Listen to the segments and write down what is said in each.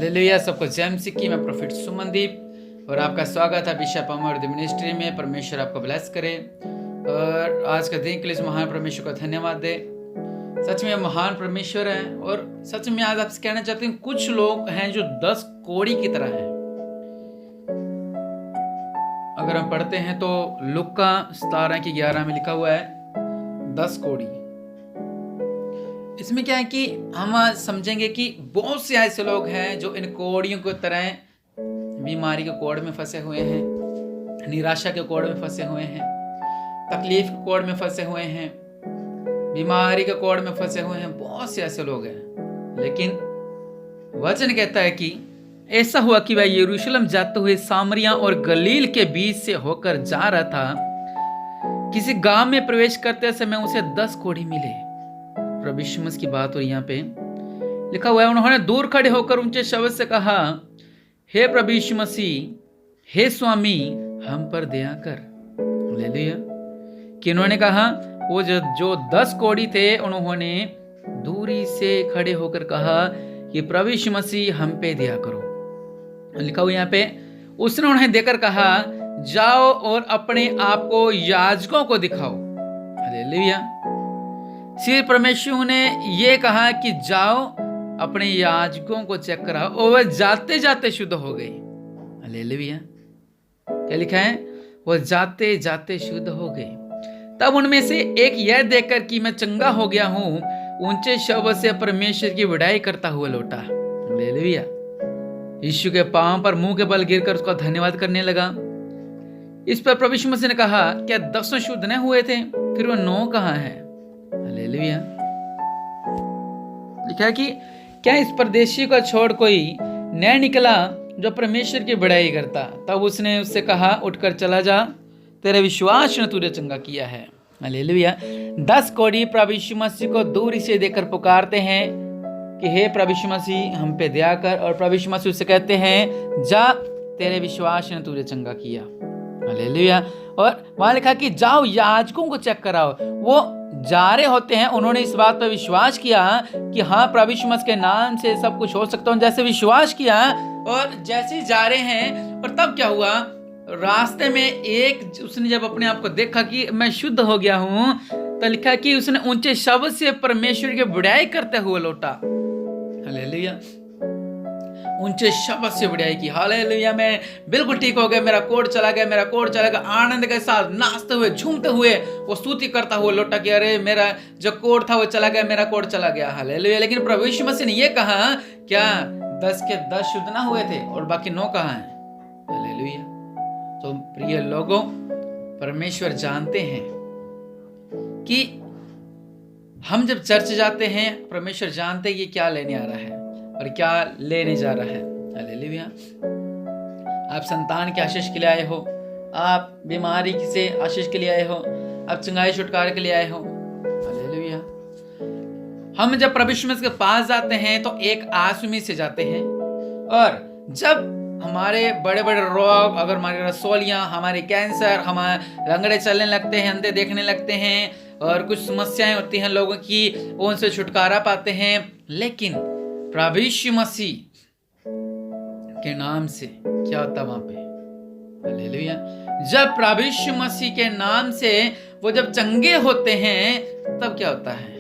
Hallelujah. सबको जय मसीह की। मैं प्रोफेट सुमनदीप और आपका स्वागत है बिशप अमर मिनिस्ट्री में। परमेश्वर आपको ब्लेस करे और आज का दिन के लिए इस महान परमेश्वर को धन्यवाद दे। सच में महान परमेश्वर है और सच में आज आपसे कहना चाहते हैं, कुछ लोग हैं जो 10 कोड़ी की तरह हैं। अगर हम पढ़ते हैं तो लुका 17:11 में लिखा हुआ है 10 कोड़ी। इसमें क्या है कि हम समझेंगे कि बहुत से ऐसे लोग हैं जो इन कोड़ियों की तरह बीमारी के कोड़ में फंसे हुए हैं, निराशा के कोड़ में फंसे हुए हैं, तकलीफ के कोड़ में फंसे हुए हैं, बीमारी के कोड़ में फंसे हुए हैं। बहुत से ऐसे लोग हैं। लेकिन वचन कहता है कि ऐसा हुआ कि वह यरूशलेम जाते हुए सामरिया और गलील के बीच से होकर जा रहा था। किसी गांव में प्रवेश करते समय उसे 10 कोढ़ी मिले। प्रभु यीशु मसीह की बात और यहाँ पे लिखा हुआ है, उन्होंने दूर खड़े होकर ऊंचे शब्द से कहा, हे प्रभु यीशु मसीह, हे स्वामी, हम पर दया कर। हालेलुया। कि उन्होंने कहा, वो जो 10 कोढ़ी थे उन्होंने दूरी से खड़े होकर कहा कि प्रभु यीशु मसीह हम पे दया करो। लिखा हुआ यहाँ पे, उसने उन्हें देकर कहा, जाओ और अपने आप को याजकों को दिखाओ। हालेलुया। श्री परमेश्वर ने ये कहा कि जाओ अपने याजकों को चेक कराओ, और वह जाते जाते शुद्ध हो गई। हालेलुया। क्या लिखा है? वह जाते जाते शुद्ध हो गई। तब उनमें से एक यह देखकर कि मैं चंगा हो गया हूं, ऊंचे शब्द से परमेश्वर की बड़ाई करता हुआ लौटा। हालेलुया। यीशु के पांव पर मुंह के बल गिरकर उसका धन्यवाद करने लगा। इस पर प्रभु यीशु मसीह ने कहा, क्या 10 शुद्ध न हुए थे? फिर वह 9 कहां है? हालेलुया। लिखा है कि क्या इस परदेशी को छोड़ कोई न निकला जो परमेश्वर की बड़ाई करता? तब उसने उससे कहा, उठकर चला जा, तेरे विश्वास ने तुझे चंगा किया है। हालेलुया। 10 कोढ़ी प्रभु यीशु मसीह को दूरी से देखकर पुकारते हैं कि हे प्रभु यीशु मसीह हम पे दया कर, और प्रभु यीशु मसीह उससे कहते हैं, जा, तेरे विश्वास ने तुझे चंगा किया। हालेलुया। और वहां लिखा कि जाओ याजकों को चेक कराओ। वो जा रहे होते हैं, उन्होंने इस बात पर विश्वास किया कि हाँ प्रभु यीशु मसीह के नाम से सब कुछ हो सकता है। जैसे विश्वास किया और जैसे जा रहे हैं, और तब क्या हुआ, रास्ते में एक उसने जब अपने आप को देखा कि मैं शुद्ध हो गया हूं, तो लिखा कि उसने ऊंचे शब्द से परमेश्वर की बड़ाई करते हुए लौटा। हालेलुया। ऊंचे शब्द से बड़ाई की। हालेलुया। मैं बिल्कुल ठीक हो गया, मेरा कोढ़ चला गया, मेरा कोढ़ चला गया। आनंद के साथ नाचते हुए झूमते हुए वो स्तुति करता हुआ लौटा कि अरे मेरा जो कोढ़ था वो चला गया, मेरा कोढ़ चला गया। हालेलुया। लेकिन प्रभु यीशु मसीह ने ये कहा, क्या 10 के 10 शुद्ध ना हुए थे और बाकी 9 कहां हैं? हालेलुया। तो प्रिय लोगों, परमेश्वर जानते हैं कि हम जब चर्च जाते हैं, परमेश्वर जानते हैं कि क्या लेने आ रहा है और क्या लेने जा रहा है। हालेलुया। आप संतान के आशीष के लिए आए हो, आप बीमारी से आशीष के लिए आए हो, आप चंगाई छुटकारे के लिए आए हो। हालेलुया। हम जब प्रभु यीशु मसीह के पास जाते हैं तो एक आस उम्मीद से जाते हैं, और जब हमारे बड़े बड़े रोग, अगर हमारी रसोलियां, हमारे कैंसर, हमारे लंगड़े चलने लगते हैं, अंधे देखने लगते हैं, और कुछ समस्याएं होती हैं लोगों की, वो उनसे छुटकारा पाते हैं। लेकिन प्रभु यीशु मसीह के नाम से क्या होता वहां पे? हालेलुया। जब प्रभु यीशु मसीह के नाम से वो जब चंगे होते हैं, तब क्या होता है?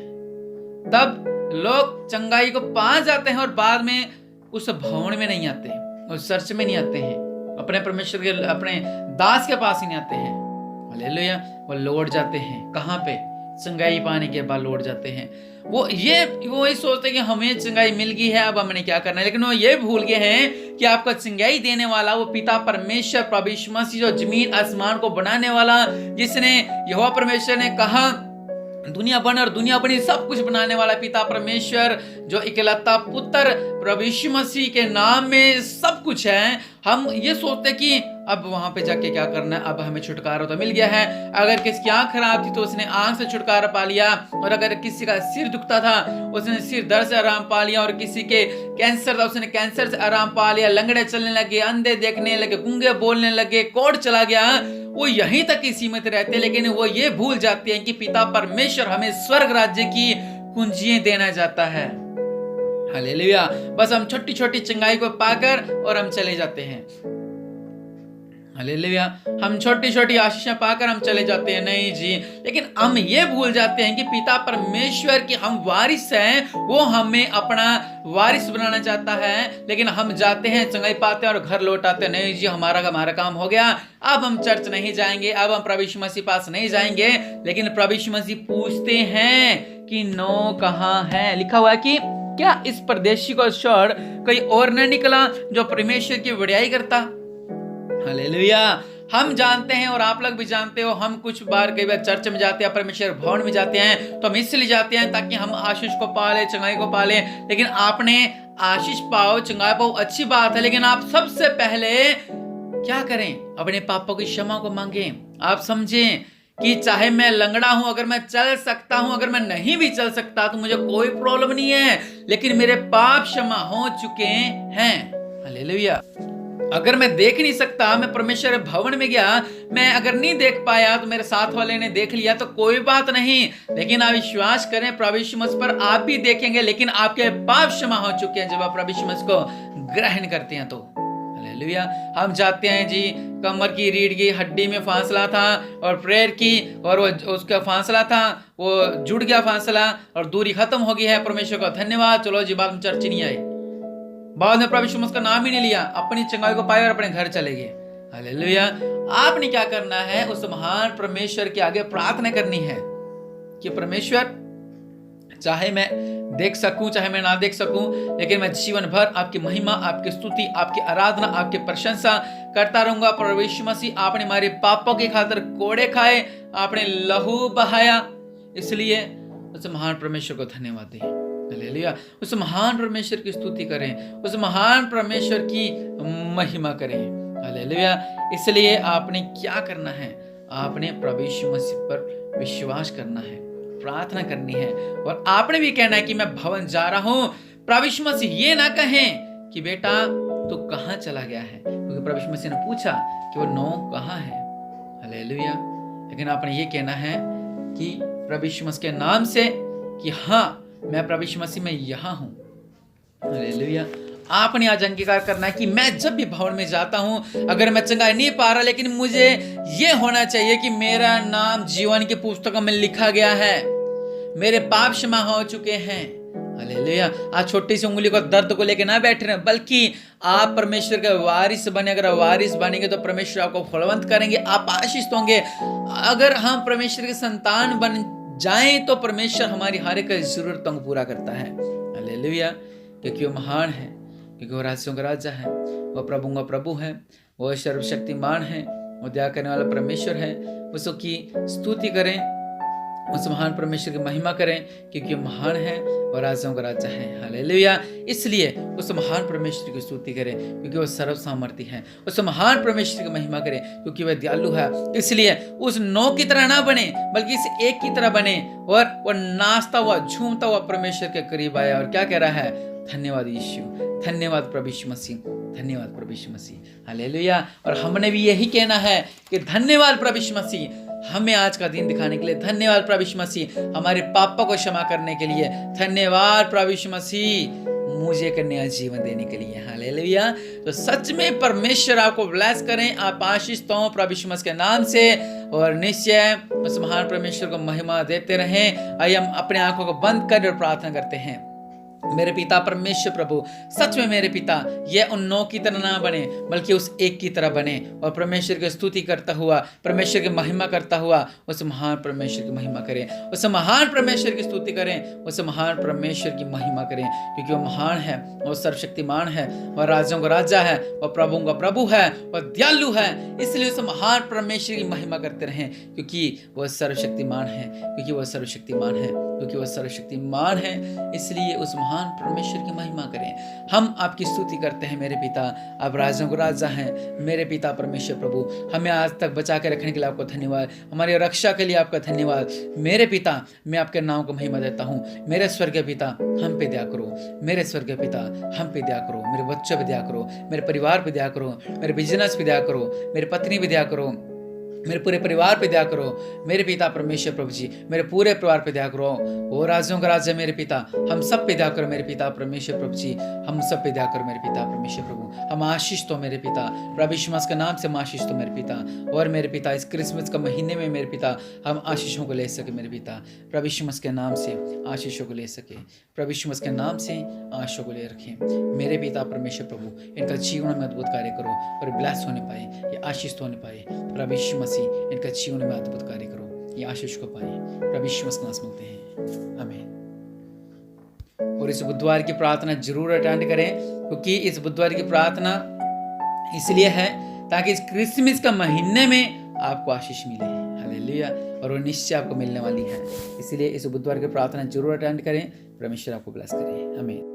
तब लोग चंगाई को पा जाते हैं और बाद में उस भवन में नहीं आते, उस चर्च में नहीं आते हैं, अपने परमेश्वर के अपने दास के पास ही नहीं आते हैं। हालेलुया। वो लौट जाते हैं कहां पे? चंगाई पाने के बाद लौट जाते हैं। वो ये सोचते हैं कि हमें चंगाई मिल गई है, अब हमने क्या करना है। लेकिन वो ये भूल गए हैं कि आपका चंगाई देने वाला वो पिता परमेश्वर प्रभु यीशु मसीह, जो जमीन आसमान को बनाने वाला, जिसने यहोवा परमेश्वर ने कहा दुनिया बन और दुनिया बनी, सब कुछ बनाने वाला पिता परमेश्वर, जो इकलौता पुत्र प्रभु यीशु मसीह के नाम में सब कुछ है। हम ये सोचते कि अब वहां पे जाके क्या करना है, अब हमें छुटकारा तो मिल गया है। अगर किसी की आंख खराब थी तो उसने आंख से छुटकारा पा लिया, और अगर किसी का सिर दुखता था उसने सिर दर्द से आराम पा लिया, और किसी के कैंसर था उसने कैंसर से आराम पा लिया। लंगड़े चलने लगे, अंधे देखने लगे, गूंगे बोलने लगे, कोढ़ चला गया। वो यहीं तक ही सीमित रहते, लेकिन वो ये भूल जाते हैं कि पिता परमेश्वर हमें स्वर्ग राज्य की कुंजियां देना चाहता है। हालेलुया। बस हम छोटी छोटी चंगाई को पाकर और हम चले जाते हैं। हालेलुया। हम छोटी छोटी आशीषें पाकर हम चले जाते हैं, नहीं जी, लेकिन हम ये भूल जाते हैं कि पिता परमेश्वर की हम वारिस हैं, वो हमें अपना वारिस बनाना चाहता है, लेकिन हम जाते हैं, चंगाई पाते हैं और घर लौट आते हैं, नहीं जी हमारा काम हो गया, अब हम चर्च नहीं जाएंगे, अब हम प्रभु यीशु मसीह पास नहीं जाएंगे। लेकिन प्रभु यीशु मसीह पूछते हैं कि नो कहाँ है? लिखा हुआ है कि क्या इस परदेशी को छोड़ कोई और न निकला जो परमेश्वर की बड़ाई करता? हालेलुया। हम जानते हैं और आप लोग भी जानते हो, हम कुछ बार कई बार चर्च में जाते हैं, परमेश्वर भवन में जाते हैं, तो हम इसलिए जाते हैं ताकि हम आशीष को पाले, चंगाई को पाले। लेकिन आपने आशीष पाओ, चंगाई पाओ, अच्छी बात है, लेकिन आप सबसे पहले क्या करें? अपने पापों की क्षमा को मांगे। आप समझें कि चाहे मैं लंगड़ा हूं, अगर मैं चल सकता हूं, अगर मैं नहीं भी चल सकता तो मुझे कोई प्रॉब्लम नहीं है, लेकिन मेरे पाप क्षमा हो चुके हैं। हालेलुया। अगर मैं देख नहीं सकता, मैं परमेश्वर भवन में गया, मैं अगर नहीं देख पाया तो मेरे साथ वाले ने देख लिया तो कोई बात नहीं, लेकिन आप विश्वास करें प्रभु यीशु मसीह पर, आप भी देखेंगे, लेकिन आपके पाप क्षमा हो चुके हैं जब आप प्रभु यीशु मसीह को ग्रहण करते हैं तो। हालेलुया। हम जाते हैं जी, कमर की रीढ़ की हड्डी में फासला था और प्रेयर की, और वो उसका फासला था, वो जुड़ गया फासला और दूरी खत्म हो गई है। परमेश्वर का धन्यवाद। चलो जी, बाद में चर्च नहीं आई, बाद में प्रभु यीशु मसीह का नाम ही नहीं लिया, अपनी चंगाई को पाया और अपने घर चले गए। हालेलुया। आपने क्या करना है? उस महान परमेश्वर के आगे प्रार्थना करनी है कि परमेश्वर, चाहे मैं देख सकूं चाहे मैं ना देख सकूं, लेकिन मैं जीवन भर आपकी महिमा, आपकी स्तुति, आपकी आराधना, आपकी प्रशंसा करता रहूंगा। प्रभु यीशु मसीह, आपने हमारे पापों की खातिर कोड़े खाए, आपने लहू बहाया, इसलिए उस महान परमेश्वर को धन्यवाद दें। हालेलुया। उस महान परमेश्वर की स्तुति करें, उस महान परमेश्वर की महिमा करें। हालेलुया। इसलिए आपने क्या करना है? आपने प्रभु यीशु मसीह पर विश्वास करना है, प्रार्थना करनी है, और आपने भी कहना है कि मैं भवन जा रहा हूं। प्रभु यीशु मसीह ये ना कहें कि बेटा तू कहां चला गया है, क्योंकि प्रभु यीशु मसीह ने पूछा कि वो नौ कहां है। हालेलुया। लेकिन आपने ये कहना है कि प्रभु यीशु मसीह के नाम से कि हाँ, मैं प्रभु यीशु मसीह में यहाँ हूँ। हालेलुया। आपने आज अंगीकार करना है कि मैं जब भी भवन में जाता हूँ, अगर मैं चंगाई नहीं पा रहा, लेकिन मुझे ये होना चाहिए कि मेरा नाम जीवन की पुस्तकों में लिखा गया है, मेरे पाप क्षमा हो चुके हैं। हालेलुया। आज छोटी सी उंगली को दर्द को लेकर ना बैठे रहे, बल्कि आप परमेश्वर के वारिस बने। अगर वारिस बनेंगे तो परमेश्वर आपको फलवंत करेंगे, आप आशीष होंगे। अगर हम परमेश्वर के संतान बन जाएं तो परमेश्वर हमारी हर एक जरूरतों को पूरा करता है। हालेलुया। क्योंकि वो महान है, क्योंकि वो राज्यों का राजा है, वो प्रभु का प्रभु है, वो सर्वशक्तिमान है, वो दया करने वाला परमेश्वर है। उसकी स्तुति करें, उस महान परमेश्वर की महिमा करें, क्योंकि महान है और राजाओं का राजा है। हालेलुया। इसलिए उस महान परमेश्वर की स्तुति करें, क्योंकि वह सर्व सामर्थी है। उस महान परमेश्वर की महिमा करें, क्योंकि वह दयालु है। इसलिए उस नौ की तरह ना बने, बल्कि इस एक की तरह बने, और वह नाचता हुआ, झूमता हुआ परमेश्वर के करीब आया और क्या कह रहा है? धन्यवाद यीशु, धन्यवाद प्रभु यीशु मसीह, धन्यवाद प्रभु यीशु मसीह। हालेलुया। और हमने भी यही कहना है कि धन्यवाद प्रभु यीशु मसीह, हमें आज का दिन दिखाने के लिए। धन्यवाद प्रभु यीशु मसीह, हमारे पापों को क्षमा करने के लिए। धन्यवाद प्रभु यीशु मसीह, मुझे एक नया जीवन देने के लिए। हालेलुया। तो सच में परमेश्वर आपको ब्लेस करें, आप आशीष तो प्रभु यीशु मसीह के नाम से, और निश्चय उस महान परमेश्वर को महिमा देते रहें। आइए हम अपने आंखों को बंद कर और प्रार्थना करते हैं। मेरे पिता परमेश्वर प्रभु, सच में मेरे पिता, ये उन नौ की तरह ना बने, बल्कि उस एक की तरह बने, और परमेश्वर की स्तुति करता हुआ, परमेश्वर की महिमा करता हुआ उस महान परमेश्वर की महिमा करें, उस महान परमेश्वर की स्तुति करें, उस महान परमेश्वर की महिमा करें, क्योंकि वो महान है, वो सर्वशक्तिमान है, और राजाओं का राजा है, और प्रभुओं का प्रभु है, और दयालु है। इसलिए उस महान परमेश्वर की महिमा करते रहें, क्योंकि वह सर्वशक्तिमान है, क्योंकि वह सर्वशक्तिमान है, क्योंकि वह सर्वशक्तिमान है। इसलिए उस महान परमेश्वर की महिमा करें। हम आपकी स्तुति करते हैं मेरे पिता, आप राजाओं को राजा हैं। मेरे पिता परमेश्वर प्रभु, हमें आज तक बचा के रखने के लिए आपको धन्यवाद, हमारी रक्षा के लिए आपका धन्यवाद। मेरे पिता, मैं आपके नाम को महिमा देता हूँ। मेरे स्वर्गीय पिता, हम पे दया करो। मेरे स्वर्गीय पिता, हम पे दया करो। मेरे बच्चों पे दया करो, मेरे परिवार पे दया करो, मेरे बिजनेस पे दया करो, मेरी पत्नी पे दया करो, मेरे पूरे परिवार पे दया करो मेरे पिता परमेश्वर प्रभु जी, मेरे पूरे परिवार पे दया करो। ओ राज्यों का राज्य मेरे पिता, हम सब पे दया करो मेरे पिता परमेश्वर प्रभु जी, हम सब पे दया करो मेरे पिता परमेश्वर प्रभु। हम आशीष तो मेरे पिता, प्रभु यीशु मसीह के नाम से हम आशीष तो मेरे पिता। और मेरे पिता इस क्रिसमस का महीने में मेरे पिता हम आशीषों को ले सके मेरे पिता, प्रभु यीशु मसीह के नाम से आशीषों को ले सके, प्रभु यीशु मसीह के नाम से आशीषों को ले रखें मेरे पिता परमेश्वर प्रभु। इनका जीवन में अद्भुत कार्य करो और ब्लेस होने पाए, ये आशीष होने पाए प्रभु यीशु मसीह, इनका जीवन में अद्भुत कार्य करो, ये आशीष को पाए प्रभु यीशु मसीह नाम मांगते हैं, आमीन। और इस बुधवार की प्रार्थना जरूर अटेंड करें, क्योंकि इस बुधवार की प्रार्थना इसलिए है ताकि इस क्रिसमस का महीने में आपको आशीष मिले, हालेलुया, और वो निश्चय आपको मिलने वाली है। इसलिए इस बुधवार की प्रार्थना जरूर अटेंड करें, परमेश्वर आपको ब्लेस करे, आमीन।